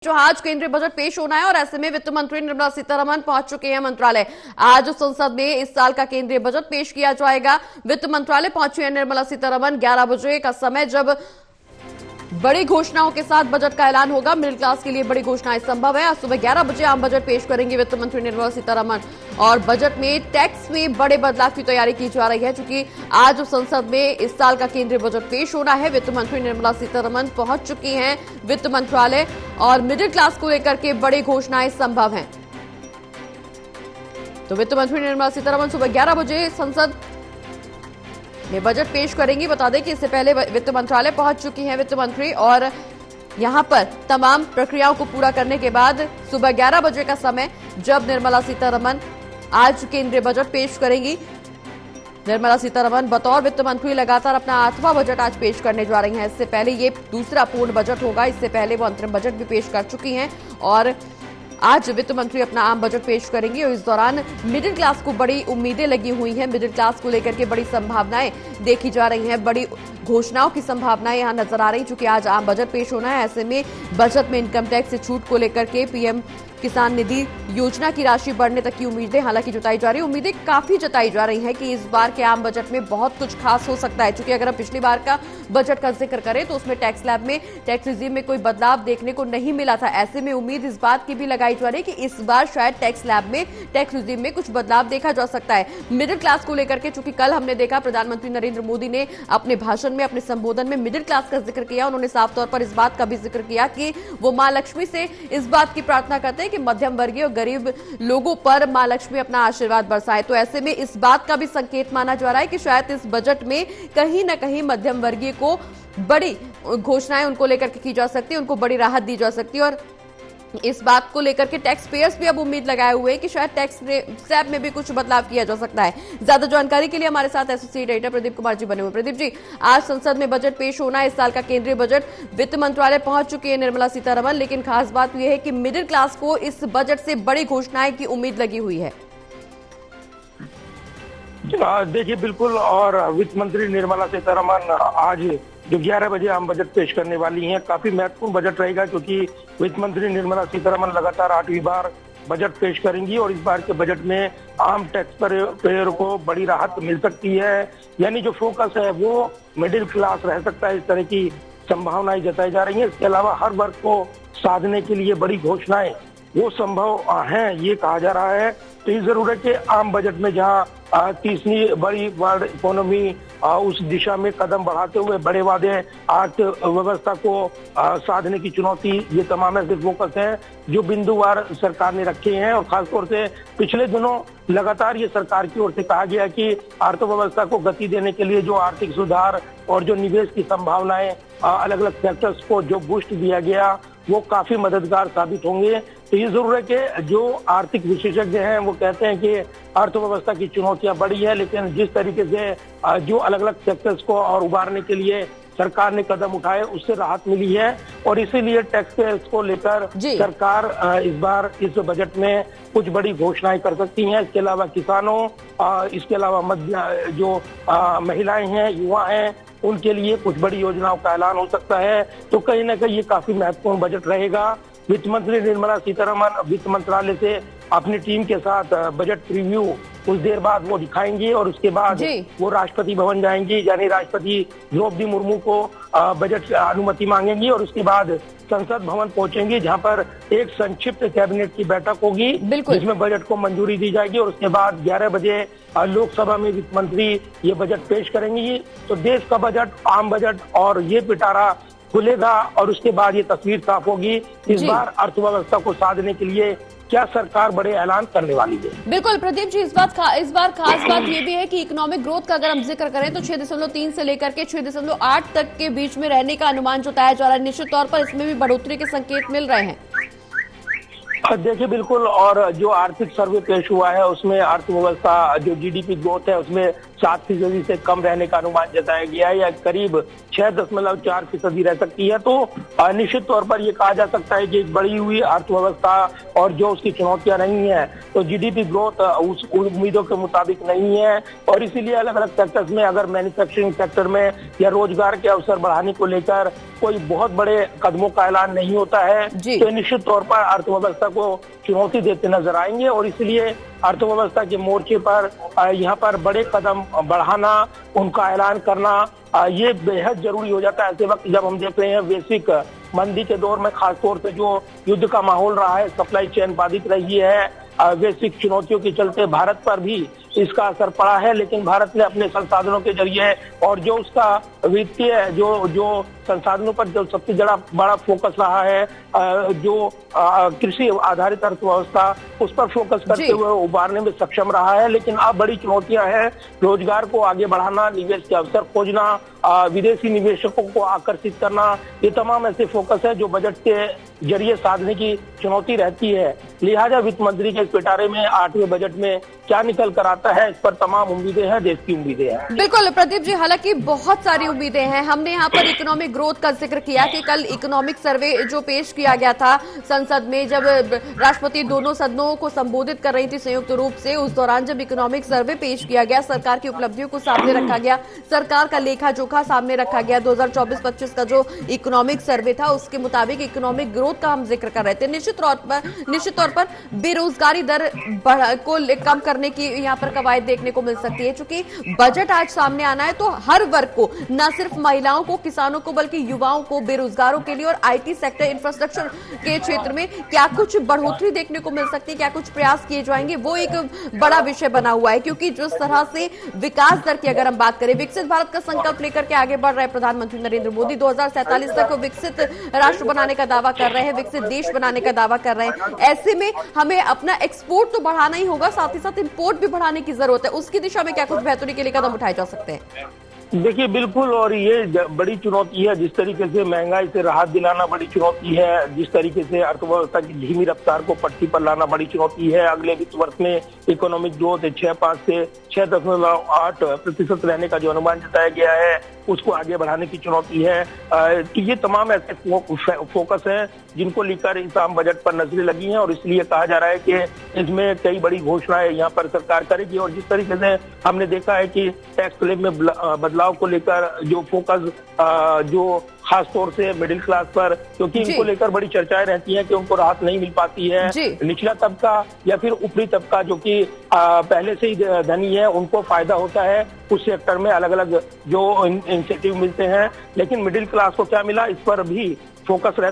जो आज केंद्रीय बजट पेश होना है और ऐसे में वित्त मंत्री निर्मला सीतारमण पहुंच चुके हैं मंत्रालय। आज संसद में इस साल का केंद्रीय बजट पेश किया जाएगा। वित्त मंत्रालय पहुंची है निर्मला सीतारमण। 11 बजे का समय जब बड़ी घोषणाओं के साथ बजट का ऐलान होगा। मिडिल क्लास के लिए बड़ी घोषणाएं संभव है। आज सुबह 11 बजे आम बजट पेश करेंगे वित्त मंत्री निर्मला सीतारमण और बजट में टैक्स में बड़े बदलाव की तैयारी की जा रही है। चूंकि आज संसद में इस साल का केंद्रीय बजट पेश होना है, वित्त मंत्री निर्मला सीतारमण पहुंच चुकी हैं वित्त मंत्रालय और मिडिल क्लास को लेकर के बड़ी घोषणाएं संभव हैं। तो वित्त मंत्री निर्मला सीतारमण सुबह 11 बजे संसद में बजट पेश करेंगी। बता दें कि इससे पहले वित्त मंत्रालय पहुंच चुकी हैं वित्त मंत्री और यहां पर तमाम प्रक्रियाओं को पूरा करने के बाद सुबह 11 बजे का समय जब निर्मला सीतारमण आज केंद्रीय बजट पेश करेंगी। निर्मला सीतारमण बतौर वित्त मंत्री लगातार अपना 8वां बजट आज पेश करने जा रही हैं। इससे पहले ये दूसरा पूर्ण बजट होगा। इससे पहले वो अंतरिम बजट भी पेश कर चुकी हैं और आज वित्त मंत्री अपना आम बजट पेश करेंगे और इस दौरान मिडिल क्लास को बड़ी उम्मीदें लगी हुई हैं। मिडिल क्लास को लेकर के बड़ी संभावनाएं देखी जा रही हैं। बड़ी घोषणाओं की संभावनाएं यहां नजर आ रही, क्योंकि आज आम बजट पेश होना है। ऐसे में बजट में इनकम टैक्स से छूट को लेकर के पीएम किसान निधि योजना की राशि बढ़ने तक की उम्मीदें हालांकि जताई जा रही है। उम्मीदें काफी जताई जा रही हैं कि इस बार के आम बजट में बहुत कुछ खास हो सकता है। क्योंकि अगर हम पिछली बार का बजट का जिक्र करें तो उसमें टैक्स स्लैब में, टैक्स रिजीम में कोई बदलाव देखने को नहीं मिला था। ऐसे में उम्मीद इस बात की भी लगाई जा रही है कि इस बार शायद टैक्स स्लैब में, टैक्स रिजीम में कुछ बदलाव देखा जा सकता है। मिडिल क्लास को लेकर के चूंकि कल हमने देखा प्रधानमंत्री नरेंद्र मोदी ने अपने भाषण में, अपने संबोधन में मिडिल क्लास का जिक्र किया। उन्होंने साफ तौर पर इस बात का भी जिक्र किया कि वो मां लक्ष्मी से इस बात की प्रार्थना करते हैं कि मध्यम वर्गीय गरीब लोगों पर मां लक्ष्मी अपना आशीर्वाद बरसाए। तो ऐसे में इस बात का भी संकेत माना जा रहा है कि शायद इस बजट में कहीं ना कहीं मध्यम वर्गीय को बड़ी घोषणाएं उनको लेकर के की जा सकती है, उनको बड़ी राहत दी जा सकती है। और इस बात को लेकर के टैक्स पेयर्स भी अब उम्मीद लगाए हुए हैं कि शायद टैक्स स्लैब में भी कुछ बदलाव किया जा सकता है। ज्यादा जानकारी के लिए हमारे साथ एसोसिएट एडिटर प्रदीप कुमार जी बने हुए। प्रदीप जी, आज संसद में बजट पेश होना है, इस साल का केंद्रीय बजट। वित्त मंत्रालय पहुंच चुकी है निर्मला सीतारमण, लेकिन खास बात यह है कि मिडिल क्लास को इस बजट से बड़ी घोषणाएं की उम्मीद लगी हुई है। देखिए, बिल्कुल। और वित्त मंत्री निर्मला सीतारमण आज जो 11 बजे आम बजट पेश करने वाली हैं, काफी महत्वपूर्ण बजट रहेगा, क्योंकि वित्त मंत्री निर्मला सीतारमण लगातार 8वीं बार बजट पेश करेंगी और इस बार के बजट में आम टैक्स पेयर को बड़ी राहत मिल सकती है। यानी जो फोकस है वो मिडिल क्लास रह सकता है, इस तरह की संभावनाएं जताई जा रही है। इसके अलावा हर वर्ग को साधने के लिए बड़ी घोषणाएं वो संभव हैं, ये कहा जा रहा है। तो ये जरूर है कि आम बजट में जहां तीसरी बड़ी वर्ल्ड इकोनॉमी उस दिशा में कदम बढ़ाते हुए बड़े वादे, अर्थव्यवस्था को साधने की चुनौती, ये तमाम ऐसे फोकस हैं जो बिंदुवार सरकार ने रखे हैं। और खासतौर से पिछले दिनों लगातार ये सरकार की ओर से कहा गया कि अर्थव्यवस्था को गति देने के लिए जो आर्थिक सुधार और जो निवेश की संभावनाएं, अलग अलग सेक्टर्स को जो बूस्ट दिया गया, वो काफी मददगार साबित होंगे। तो ये जरूर है कि जो आर्थिक विशेषज्ञ हैं वो कहते हैं कि अर्थव्यवस्था की चुनौतियां बड़ी है, लेकिन जिस तरीके से जो अलग अलग सेक्टर्स को और उभारने के लिए सरकार ने कदम उठाए, उससे राहत मिली है। और इसीलिए टैक्स पेयर्स को लेकर सरकार इस बार इस बजट में कुछ बड़ी घोषणाएं कर सकती हैं। इसके अलावा किसानों, इसके अलावा मध्य जो महिलाएं हैं, युवा हैं, उनके लिए कुछ बड़ी योजनाओं का ऐलान हो सकता है। तो कहीं ना कहीं ये काफी महत्वपूर्ण बजट रहेगा। वित्त मंत्री निर्मला सीतारमण वित्त मंत्रालय से अपनी टीम के साथ बजट प्रीव्यू कुछ देर बाद वो दिखाएंगी और उसके बाद वो राष्ट्रपति भवन जाएंगी, यानी राष्ट्रपति द्रौपदी मुर्मू को बजट अनुमति मांगेंगी और उसके बाद संसद भवन पहुंचेंगी, जहां पर एक संक्षिप्त कैबिनेट की बैठक होगी जिसमें बजट को मंजूरी दी जाएगी। और उसके बाद 11 बजे लोकसभा में वित्त मंत्री ये बजट पेश करेंगी। तो देश का बजट, आम बजट और ये पिटारा खुलेगा और उसके बाद ये तस्वीर साफ होगी इस बार अर्थव्यवस्था को साधने के लिए क्या सरकार बड़े ऐलान करने वाली है। बिल्कुल प्रदीप जी, इस बार खास बात ये भी है कि इकोनॉमिक ग्रोथ का अगर हम जिक्र करें तो 6.3 से लेकर के 6.8 तक के बीच में रहने का अनुमान जताया जा रहा है। निश्चित तौर पर इसमें भी बढ़ोतरी के संकेत मिल रहे हैं। देखिए, बिल्कुल। और जो आर्थिक सर्वे पेश हुआ है उसमें अर्थव्यवस्था जो जीडीपी ग्रोथ है उसमें 7% से कम रहने का अनुमान जताया गया है, या करीब 6.4% रह सकती है। तो निश्चित तौर पर ये कहा जा सकता है कि एक बढ़ी हुई अर्थव्यवस्था और जो उसकी चुनौतियां नहीं है, तो जीडीपी ग्रोथ उस उम्मीदों के मुताबिक नहीं है, और इसीलिए अलग अलग सेक्टर्स में, अगर मैन्युफैक्चरिंग सेक्टर में या रोजगार के अवसर बढ़ाने को लेकर कोई बहुत बड़े कदमों का ऐलान नहीं होता है, तो निश्चित तौर पर अर्थव्यवस्था को चुनौती देते नजर आएंगे। और इसलिए अर्थव्यवस्था के मोर्चे पर यहाँ पर बड़े कदम बढ़ाना, उनका ऐलान करना, ये बेहद जरूरी हो जाता है ऐसे वक्त जब हम देख रहे हैं वैश्विक मंदी के दौर में, खासतौर से जो युद्ध का माहौल रहा है, सप्लाई चेन बाधित रही है, वैश्विक चुनौतियों के चलते भारत पर भी इसका असर पड़ा है। लेकिन भारत ने अपने संसाधनों के जरिए और जो उसका वित्तीय जो संसाधनों पर जो सबसे बड़ा फोकस रहा है, जो कृषि आधारित अर्थव्यवस्था, उस पर फोकस करते हुए उबारने में सक्षम रहा है। लेकिन अब बड़ी चुनौतियां हैं, रोजगार को आगे बढ़ाना, निवेश के अवसर खोजना, विदेशी निवेशकों को आकर्षित करना, ये तमाम ऐसे फोकस है जो बजट के जरिए साधने की चुनौती रहती है। लिहाजा वित्त मंत्री के पिटारे में 8वें बजट में क्या निकल कर आता है, इस पर तमाम उम्मीदें हैं, देश की उम्मीदें हैं। बिल्कुल प्रदीप जी, हालांकि बहुत सारी उम्मीदें हैं। हमने यहाँ पर इकोनॉमिक ग्रोथ का जिक्र किया कि कल इकोनॉमिक सर्वे जो पेश किया गया था संसद में, जब राष्ट्रपति दोनों सदनों को संबोधित कर रही थी संयुक्त रूप से, उस दौरान जब इकोनॉमिक सर्वे पेश किया गया, सरकार की उपलब्धियों को सामने रखा गया, सरकार का लेखा जोखा सामने रखा गया। 2024-25 का जो इकोनॉमिक सर्वे था उसके मुताबिक इकोनॉमिक ग्रोथ का हम जिक्र कर रहे थे। निश्चित तौर पर बेरोजगारी दर को कम करने की यहाँ पर कवायद देखने को मिल सकती है। चूंकि बजट आज सामने आना है, तो हर वर्ग को, न सिर्फ महिलाओं को, किसानों को, बल्कि युवाओं को, बेरोजगारों के लिए और आईटी सेक्टर, इंफ्रास्ट्रक्चर के क्षेत्र में क्या कुछ बढ़ोतरी देखने को मिल सकती है, क्या कुछ प्रयास किए जाएंगे, वो एक बड़ा विषय बना हुआ है। क्योंकि जिस तरह से विकास दर की अगर हम बात करें, विकसित भारत का संकल्प लेकर के आगे बढ़ रहे प्रधानमंत्री नरेंद्र मोदी, 2047 तक विकसित राष्ट्र बनाने का दावा कर रहे हैं, विकसित देश बनाने का दावा कर रहे हैं। ऐसे में हमें अपना एक्सपोर्ट तो बढ़ाना ही होगा, साथ ही साथ इंपोर्ट भी बढ़ाने की जरूरत है। उसकी दिशा में क्या कुछ बेहतरी के लिए कदम उठाए जा सकते हैं? देखिए, बिल्कुल, और ये बड़ी चुनौती है। जिस तरीके से महंगाई से राहत दिलाना बड़ी चुनौती है, जिस तरीके से अर्थव्यवस्था की धीमी रफ्तार को पटरी पर लाना बड़ी चुनौती है। अगले वित्त वर्ष में इकोनॉमिक ग्रोथ 6.5 से 6.8% रहने का जो अनुमान जताया गया है, उसको आगे बढ़ाने की चुनौती है। तो ये तमाम ऐसे फोकस हैं जिनको लेकर इस आम बजट पर नजरें लगी हैं, और इसलिए कहा जा रहा है कि इसमें कई बड़ी घोषणाएं यहाँ पर सरकार करेगी। और जिस तरीके से हमने देखा है कि टैक्स स्लैब में बदलाव को लेकर जो फोकस, जो खास तौर से मिडिल क्लास पर, क्योंकि इनको लेकर बड़ी चर्चाएं रहती हैं कि उनको राहत नहीं मिल पाती है। निचला तबका या फिर ऊपरी तबका जो कि पहले से ही धनी है, उनको फायदा होता है, उस सेक्टर में अलग अलग जो इंसेंटिव मिलते हैं। लेकिन मिडिल क्लास को क्या मिला, इस पर भी फोकस रहता है।